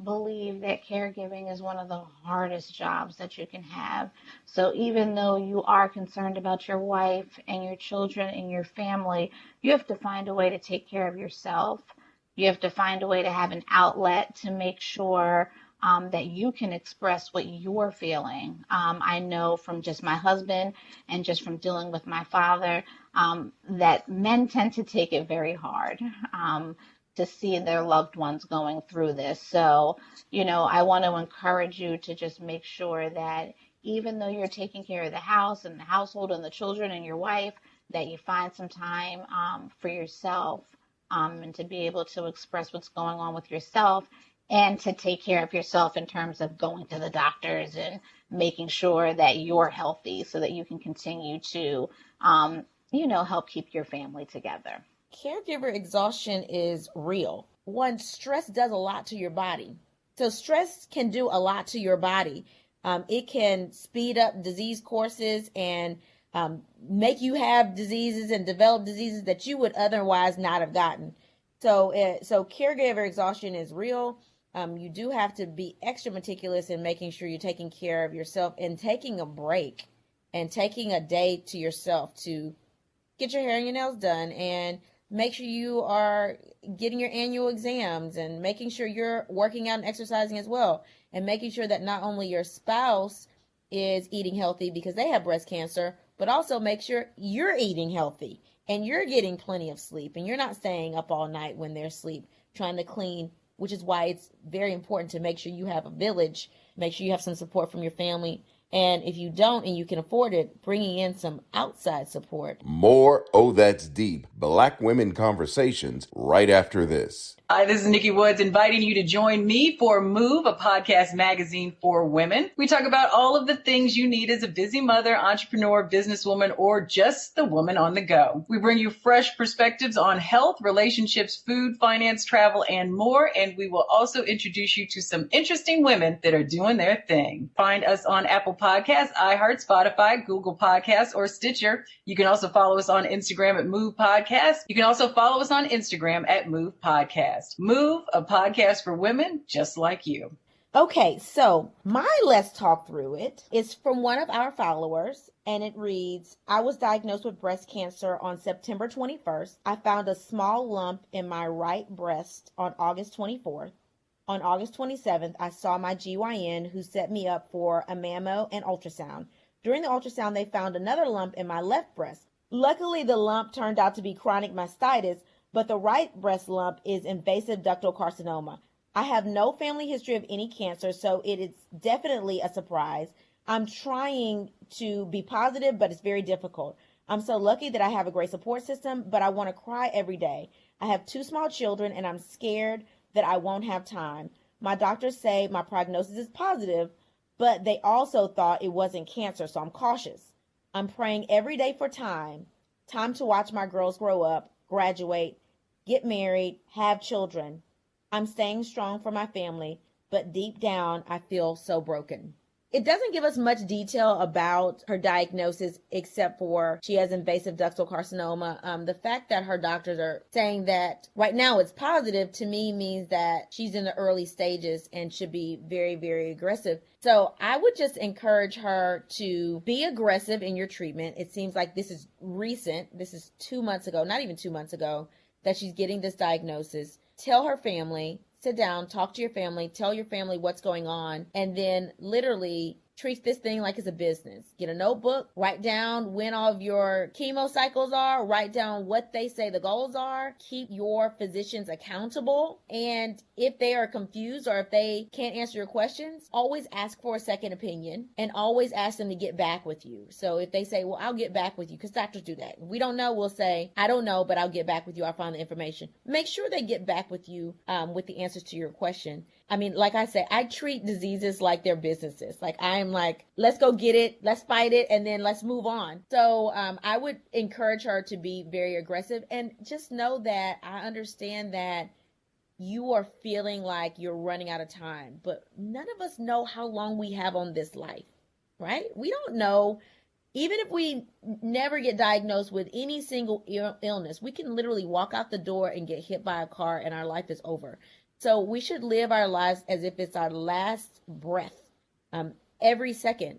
believe that caregiving is one of the hardest jobs that you can have. So even though you are concerned about your wife and your children and your family, you have to find a way to take care of yourself. You have to find a way to have an outlet to make sure that you can express what you're feeling. I know from just my husband and just from dealing with my father that men tend to take it very hard. To see their loved ones going through this. So, I want to encourage you to just make sure that even though you're taking care of the house and the household and the children and your wife, that you find some time for yourself and to be able to express what's going on with yourself and to take care of yourself in terms of going to the doctors and making sure that you're healthy so that you can continue to, help keep your family together. Caregiver exhaustion is real. One, stress does a lot to your body. So stress can do a lot to your body. It can speed up disease courses and make you have diseases and develop diseases that you would otherwise not have gotten. So caregiver exhaustion is real. You do have to be extra meticulous in making sure you're taking care of yourself and taking a break and taking a day to yourself to get your hair and your nails done and make sure you are getting your annual exams and making sure you're working out and exercising as well, and making sure that not only your spouse is eating healthy because they have breast cancer, but also make sure you're eating healthy and you're getting plenty of sleep and you're not staying up all night when they're asleep trying to clean, which is why it's very important to make sure you have a village, make sure you have some support from your family. And if you don't and you can afford it, bringing in some outside support. More Oh That's Deep Black Women Conversations right after this. Hi, this is Nikki Woods inviting you to join me for Move, a podcast magazine for women. We talk about all of the things you need as a busy mother, entrepreneur, businesswoman, or just the woman on the go. We bring you fresh perspectives on health, relationships, food, finance, travel, and more. And we will also introduce you to some interesting women that are doing their thing. Find us on Apple Podcasts, iHeart, Spotify, Google Podcasts, or Stitcher. You can also follow us on Instagram at Move Podcast. You can also follow us on Instagram at Move Podcast. Move, a podcast for women just like you. Okay, so my Let's Talk Through It is from one of our followers, and it reads, I was diagnosed with breast cancer on September 21st. I found a small lump in my right breast on August 24th. On August 27th, I saw my GYN who set me up for a mammo and ultrasound. During the ultrasound, they found another lump in my left breast. Luckily, the lump turned out to be chronic mastitis, but the right breast lump is invasive ductal carcinoma. I have no family history of any cancer, so it is definitely a surprise. I'm trying to be positive, but it's very difficult. I'm so lucky that I have a great support system, but I want to cry every day. I have 2 small children, and I'm scared that I won't have time. My doctors say my prognosis is positive, but they also thought it wasn't cancer, so I'm cautious. I'm praying every day for time to watch my girls grow up, graduate, get married, have children. I'm staying strong for my family, but deep down, I feel so broken. It doesn't give us much detail about her diagnosis except for she has invasive ductal carcinoma. The fact that her doctors are saying that right now it's positive to me means that she's in the early stages and should be very, very aggressive. So I would just encourage her to be aggressive in your treatment. It seems like this is recent. This is 2 months ago, not even 2 months ago, that she's getting this diagnosis. Tell her family, sit down, talk to your family, tell your family what's going on, and then literally treat this thing like it's a business. Get a notebook, write down when all of your chemo cycles are, write down what they say the goals are, keep your physicians accountable, and if they are confused or if they can't answer your questions, always ask for a second opinion and always ask them to get back with you. So if they say, well, I'll get back with you, because doctors do that. If we don't know, we'll say, I don't know, but I'll get back with you. I'll find the information. Make sure they get back with you with the answers to your question. I mean, like I said, I treat diseases like they're businesses. Like I'm like, let's go get it, let's fight it, and then let's move on. So I would encourage her to be very aggressive and just know that I understand that you are feeling like you're running out of time, but none of us know how long we have on this life, right? We don't know. Even if we never get diagnosed with any single illness, we can literally walk out the door and get hit by a car and our life is over. So we should live our lives as if it's our last breath, every second.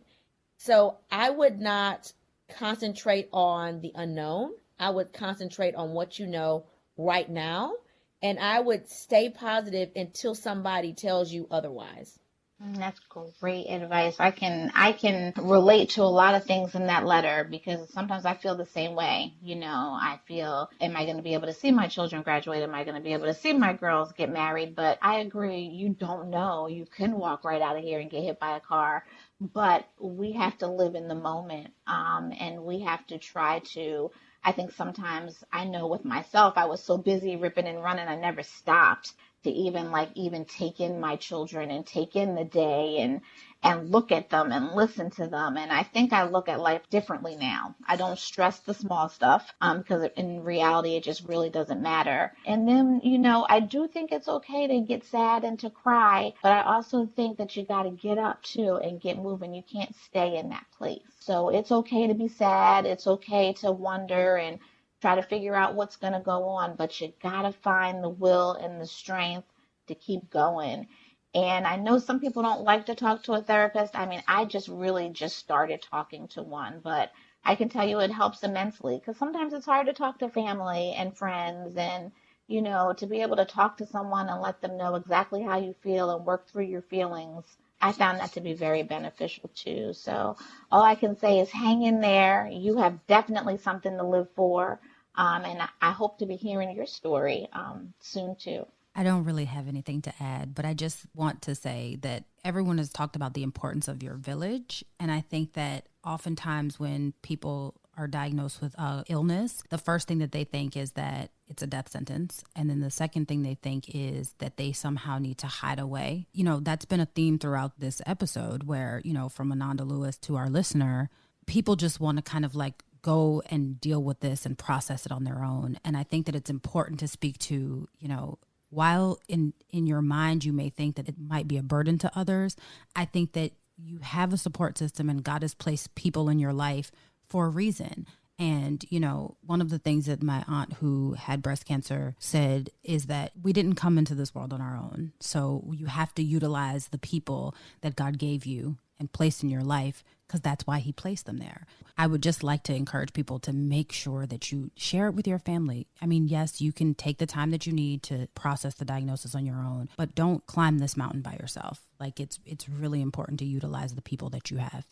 So I would not concentrate on the unknown. I would concentrate on what you know right now. And I would stay positive until somebody tells you otherwise. That's great advice. I can relate to a lot of things in that letter because sometimes I feel the same way. You know, I feel, am I going to be able to see my children graduate? Am I going to be able to see my girls get married? But I agree, you don't know. You can walk right out of here and get hit by a car, but we have to live in the moment. And we have to try to, I think sometimes I know with myself, I was so busy ripping and running, I never stopped to even take in my children and take in the day and look at them and listen to them. And I think I look at life differently now. I don't stress the small stuff because in reality, it just really doesn't matter. And then, you know, I do think it's okay to get sad and to cry, but I also think that you got to get up too and get moving. You can't stay in that place. So it's okay to be sad. It's okay to wonder and try to figure out what's going to go on, but you got to find the will and the strength to keep going. And I know some people don't like to talk to a therapist. I mean, I just really just started talking to one, but I can tell you it helps immensely because sometimes it's hard to talk to family and friends and, to be able to talk to someone and let them know exactly how you feel and work through your feelings. I found that to be very beneficial too. So all I can say is hang in there. You have definitely something to live for. And I hope to be hearing your story soon too. I don't really have anything to add, but I just want to say that everyone has talked about the importance of your village. And I think that oftentimes when people are diagnosed with illness, the first thing that they think is that it's a death sentence. And then the second thing they think is that they somehow need to hide away. That's been a theme throughout this episode where, from Ananda Lewis to our listener, people just want to kind of like go and deal with this and process it on their own. And I think that it's important to speak to, while in your mind you may think that it might be a burden to others, I think that you have a support system and God has placed people in your life for a reason. And, one of the things that my aunt who had breast cancer said is that we didn't come into this world on our own. So you have to utilize the people that God gave you and placed in your life because that's why he placed them there. I would just like to encourage people to make sure that you share it with your family. I mean, yes, you can take the time that you need to process the diagnosis on your own, but don't climb this mountain by yourself. Like it's really important to utilize the people that you have.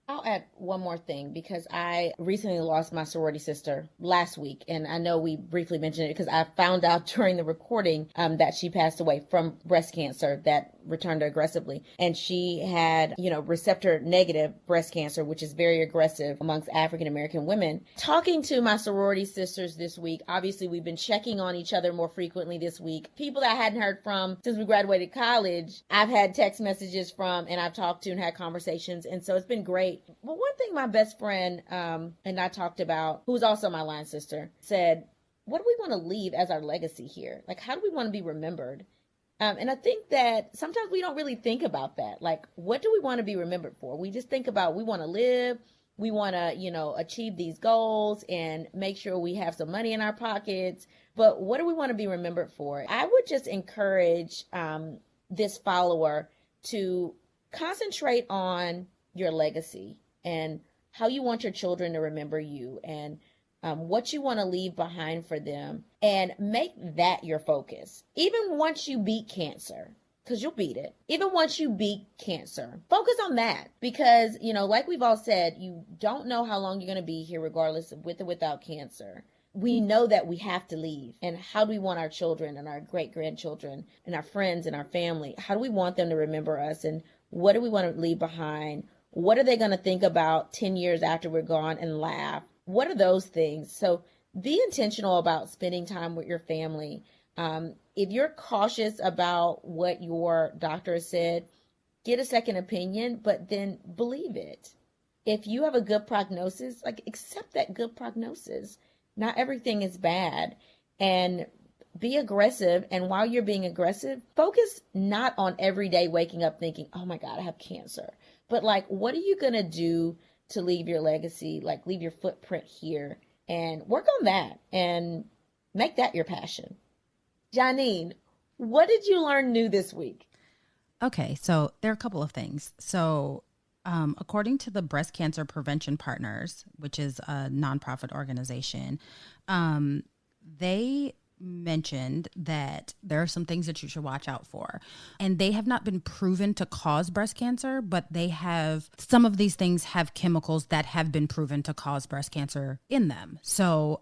I'll add one more thing because I recently lost my sorority sister last week. And I know we briefly mentioned it because I found out during the recording that she passed away from breast cancer that returned aggressively. And she had, receptor negative breast cancer, which is very aggressive amongst African American women. Talking to my sorority sisters this week, obviously we've been checking on each other more frequently this week. People that I hadn't heard from since we graduated college, I've had text messages from and I've talked to and had conversations. And so it's been great. Well, one thing my best friend and I talked about, who's also my line sister, said, what do we want to leave as our legacy here? Like, how do we want to be remembered? And I think that sometimes we don't really think about that. Like, what do we want to be remembered for? We just think about we want to live. We want to, achieve these goals and make sure we have some money in our pockets. But what do we want to be remembered for? I would just encourage this follower to concentrate on your legacy and how you want your children to remember you and what you want to leave behind for them, and make that your focus. Even once you beat cancer, because you'll beat it. Even once you beat cancer, focus on that. Because, like we've all said, you don't know how long you're going to be here, regardless of with or without cancer. We know that we have to leave. And how do we want our children and our great-grandchildren and our friends and our family, how do we want them to remember us? And what do we want to leave behind? What are they going to think about 10 years after we're gone and laugh? What are those things? So be intentional about spending time with your family. If you're cautious about what your doctor said, get a second opinion, but then believe it. If you have a good prognosis, accept that good prognosis. Not everything is bad. And be aggressive. And while you're being aggressive, focus not on every day waking up thinking, oh my God, I have cancer. But what are you going to do to leave your legacy, leave your footprint here, and work on that and make that your passion. Janine, what did you learn new this week? Okay, so there are a couple of things. So according to the Breast Cancer Prevention Partners, which is a nonprofit organization, they mentioned that there are some things that you should watch out for, and they have not been proven to cause breast cancer, but some of these things have chemicals that have been proven to cause breast cancer in them. So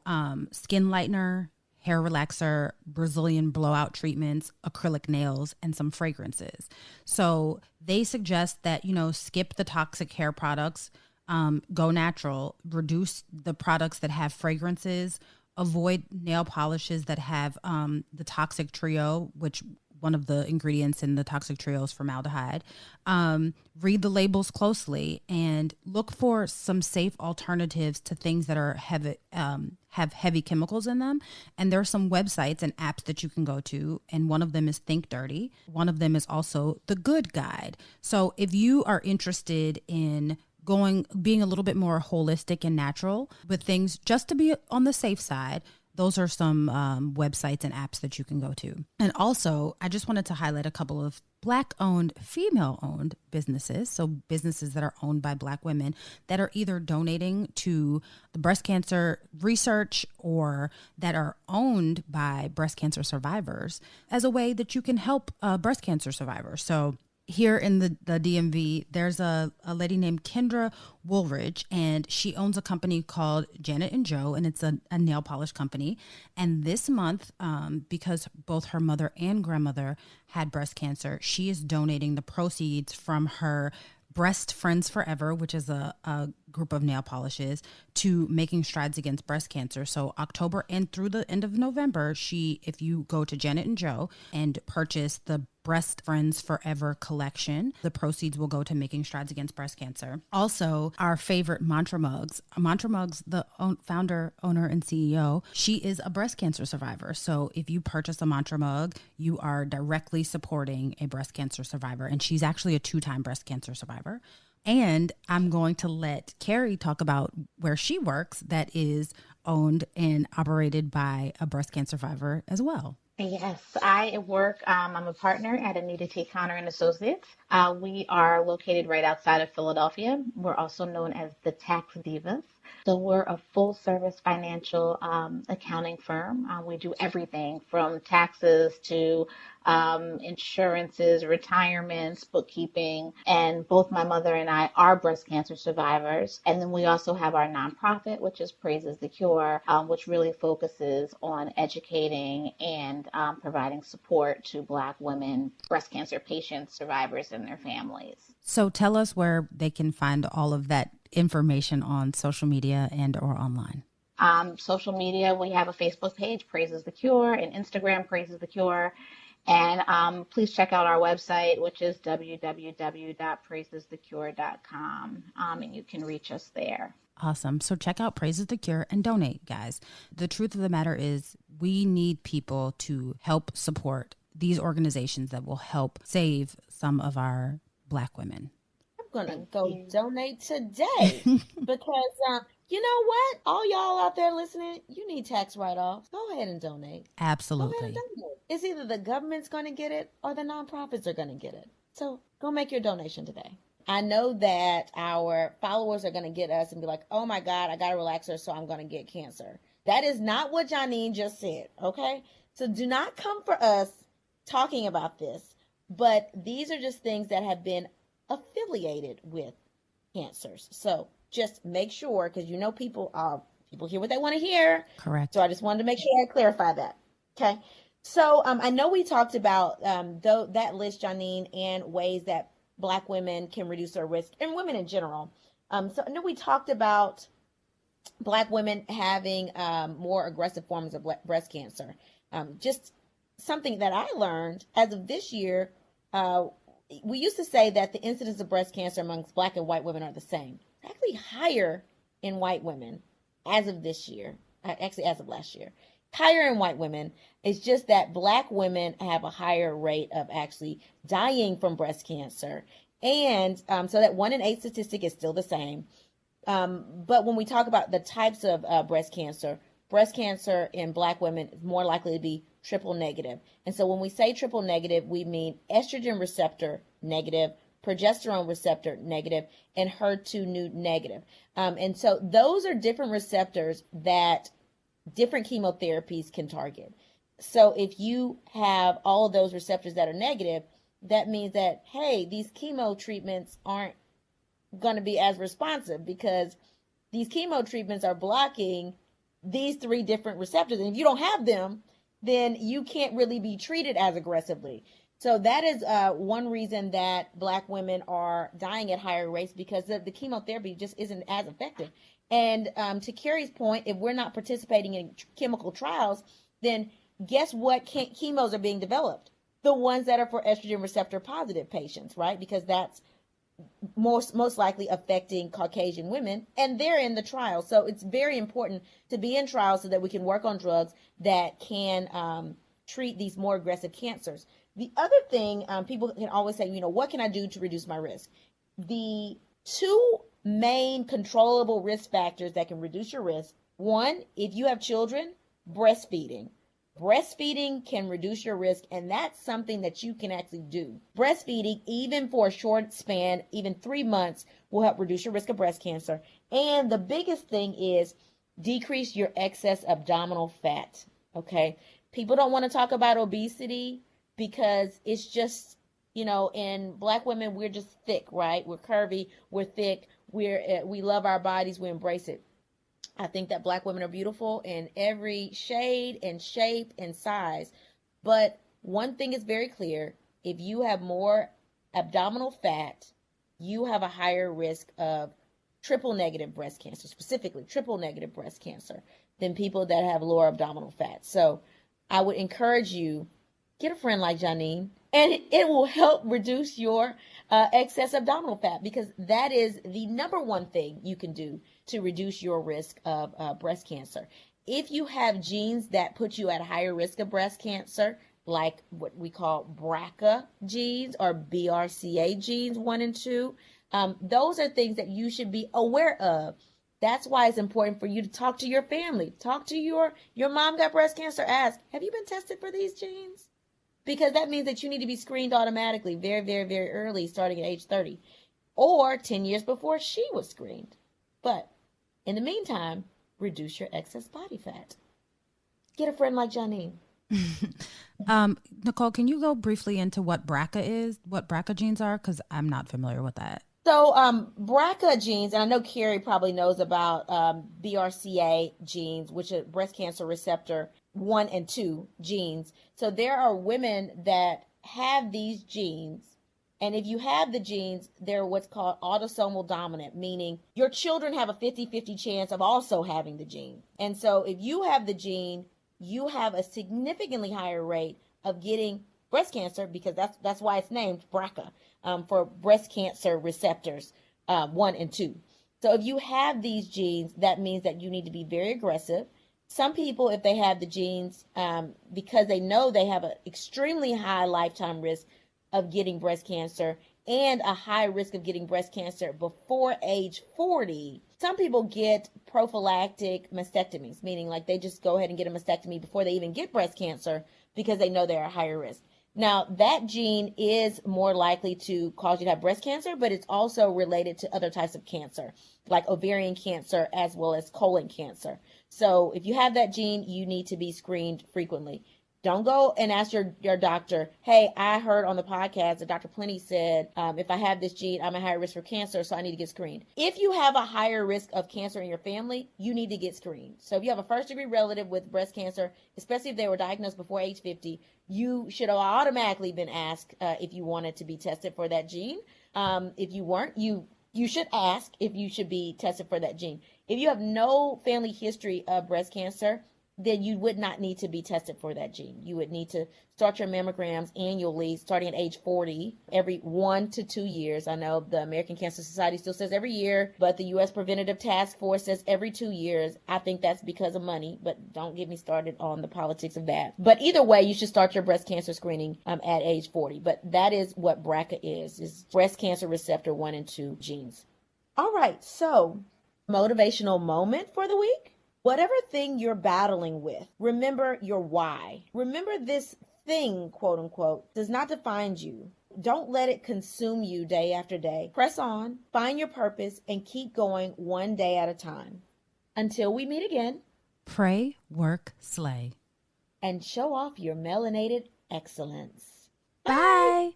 skin lightener, hair relaxer, Brazilian blowout treatments, acrylic nails, and some fragrances. So they suggest that, skip the toxic hair products, go natural, reduce the products that have fragrances, avoid nail polishes that have the toxic trio, which one of the ingredients in the toxic trio is formaldehyde. Read the labels closely and look for some safe alternatives to things that are heavy, have heavy chemicals in them. And there are some websites and apps that you can go to. And one of them is Think Dirty. One of them is also The Good Guide. So if you are interested in being a little bit more holistic and natural with things, just to be on the safe side, those are some websites and apps that you can go to. And also, I just wanted to highlight a couple of Black-owned, female-owned businesses, so businesses that are owned by Black women that are either donating to the breast cancer research or that are owned by breast cancer survivors as a way that you can help breast cancer survivors. So here in the DMV, there's a lady named Kendra Woolridge, and she owns a company called Janet and Joe, and it's a nail polish company. And this month, because both her mother and grandmother had breast cancer, she is donating the proceeds from her Breast Friends Forever, which is a group of nail polishes, to Making Strides Against Breast Cancer. So October and through the end of November, if you go to Janet and Joe and purchase the Breast Friends Forever collection, the proceeds will go to Making Strides Against Breast Cancer. Also, our favorite Mantra Mugs, the founder, owner, and CEO, she is a breast cancer survivor. So if you purchase a Mantra Mug, you are directly supporting a breast cancer survivor. And she's actually a 2-time breast cancer survivor. And I'm going to let Kerri talk about where she works that is owned and operated by a breast cancer survivor as well. Yes, I work, I'm a partner at Anita T. Conner and Associates. We are located right outside of Philadelphia. We're also known as the Tax Divas. So we're a full service financial accounting firm. We do everything from taxes to insurances, retirements, bookkeeping, and both my mother and I are breast cancer survivors. And then we also have our nonprofit, which is Praises the Cure, which really focuses on educating and providing support to Black women, breast cancer patients, survivors, and their families. So tell us where they can find all of that information on social media and or online. Social media, we have a Facebook page, Praises the Cure, and Instagram, Praises the Cure. And please check out our website, which is www.praisesthecure.com, and you can reach us there. Awesome. So check out Praises the Cure and donate, guys. The truth of the matter is we need people to help support these organizations that will help save some of our Black women. I'm going to go donate today because you know what? All y'all out there listening, you need tax write-offs. Go ahead and donate. Absolutely. Go ahead and donate. It's either the government's going to get it or the nonprofits are going to get it. So go make your donation today. I know that our followers are going to get us and be like, oh my God, I got a relaxer, so I'm going to get cancer. That is not what Janine just said, okay? So do not come for us talking about this, but these are just things that have been affiliated with cancers. So just make sure, because you know people hear what they want to hear. Correct. So I just wanted to make sure I clarify that. Okay. So I know we talked about that list, Janine, and ways that Black women can reduce their risk, and women in general. So I know we talked about Black women having more aggressive forms of breast cancer. Just something that I learned as of this year, we used to say that the incidence of breast cancer amongst Black and white women are the same. It's actually higher in white women as of this year, actually as of last year. Higher in white women. It's just that Black women have a higher rate of actually dying from breast cancer. And so that 1 in 8 statistic is still the same. But when we talk about the types of breast cancer in Black women is more likely to be triple negative. And so when we say triple negative, we mean estrogen receptor negative, progesterone receptor negative, and HER2 negative. And so those are different receptors that different chemotherapies can target. So if you have all of those receptors that are negative, that means that, hey, these chemo treatments aren't going to be as responsive because these chemo treatments are blocking these 3 different receptors. And if you don't have them, then you can't really be treated as aggressively. So that is one reason that Black women are dying at higher rates, because the chemotherapy just isn't as effective. And to Kerri's point, if we're not participating in chemical trials, then guess what chemos are being developed? The ones that are for estrogen receptor positive patients, right? Because that's most likely affecting Caucasian women, and they're in the trial. So it's very important to be in trials so that we can work on drugs that can treat these more aggressive cancers. The other thing, people can always say, what can I do to reduce my risk? The 2 main controllable risk factors that can reduce your risk. One, if you have children, breastfeeding. Breastfeeding can reduce your risk, and that's something that you can actually do. Breastfeeding, even for a short span, even 3 months, will help reduce your risk of breast cancer. And the biggest thing is decrease your excess abdominal fat. Okay. People don't want to talk about obesity because it's just, in Black women, we're just thick, right? We're curvy, we're thick, we love our bodies, we embrace it. I think that Black women are beautiful in every shade and shape and size. But one thing is very clear. If you have more abdominal fat, you have a higher risk of triple negative breast cancer, specifically triple negative breast cancer, than people that have lower abdominal fat. So I would encourage you, get a friend like Janine, and it will help reduce your excess abdominal fat, because that is the number one thing you can do to reduce your risk of breast cancer. If you have genes that put you at a higher risk of breast cancer, like what we call BRCA genes or BRCA genes 1 and 2, those are things that you should be aware of. That's why it's important for you to talk to your family. Talk to your mom got breast cancer. Ask, have you been tested for these genes? Because that means that you need to be screened automatically very, very, very early, starting at age 30 or 10 years before she was screened. But in the meantime, reduce your excess body fat. Get a friend like Janine. Nicole, can you go briefly into what BRCA is, what BRCA genes are? Because I'm not familiar with that. So BRCA genes, and I know Kerri probably knows about BRCA genes, which are breast cancer receptor 1 and 2 genes. So there are women that have these genes. And if you have the genes, they're what's called autosomal dominant, meaning your children have a 50-50 chance of also having the gene. And so if you have the gene, you have a significantly higher rate of getting breast cancer, because that's why it's named BRCA, for breast cancer receptors 1 and 2. So if you have these genes, that means that you need to be very aggressive. Some people, if they have the genes, because they know they have an extremely high lifetime risk of getting breast cancer and a high risk of getting breast cancer before age 40, some people get prophylactic mastectomies, meaning like they just go ahead and get a mastectomy before they even get breast cancer because they know they're at higher risk. Now, that gene is more likely to cause you to have breast cancer, but it's also related to other types of cancer, like ovarian cancer as well as colon cancer. So if you have that gene, you need to be screened frequently. Don't go and ask your doctor, hey, I heard on the podcast that Dr. Plenty said, if I have this gene, I'm at higher risk for cancer, so I need to get screened. If you have a higher risk of cancer in your family, you need to get screened. So if you have a first-degree relative with breast cancer, especially if they were diagnosed before age 50, you should have automatically been asked if you wanted to be tested for that gene. If you weren't, you should ask if you should be tested for that gene. If you have no family history of breast cancer, then you would not need to be tested for that gene. You would need to start your mammograms annually, starting at age 40, every 1 to 2 years. I know the American Cancer Society still says every year, but the U.S. Preventative Task Force says every 2 years. I think that's because of money, but don't get me started on the politics of that. But either way, you should start your breast cancer screening at age 40. But that is what BRCA is breast cancer receptor 1 and 2 genes. All right, so motivational moment for the week. Whatever thing you're battling with, remember your why. Remember this thing, quote unquote, does not define you. Don't let it consume you day after day. Press on, find your purpose, and keep going one day at a time. Until we meet again. Pray, work, slay. And show off your melanated excellence. Bye.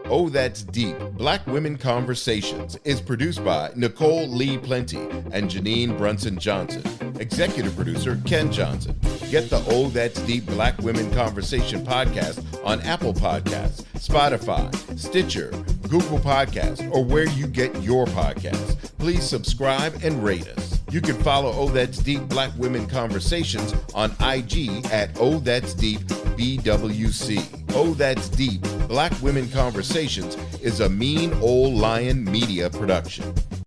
Oh, That's Deep, Black Women Conversations is produced by Nicole Lee Plenty and Janine Brunson Johnson. Executive producer, Ken Johnson. Get the Oh, That's Deep Black Women Conversation podcast on Apple Podcasts, Spotify, Stitcher, Google Podcasts, or where you get your podcasts. Please subscribe and rate us. You can follow Oh, That's Deep Black Women Conversations on IG at Oh, That's Deep BWC. Oh, That's Deep Black Women Conversations is a Mean Old Lion Media production.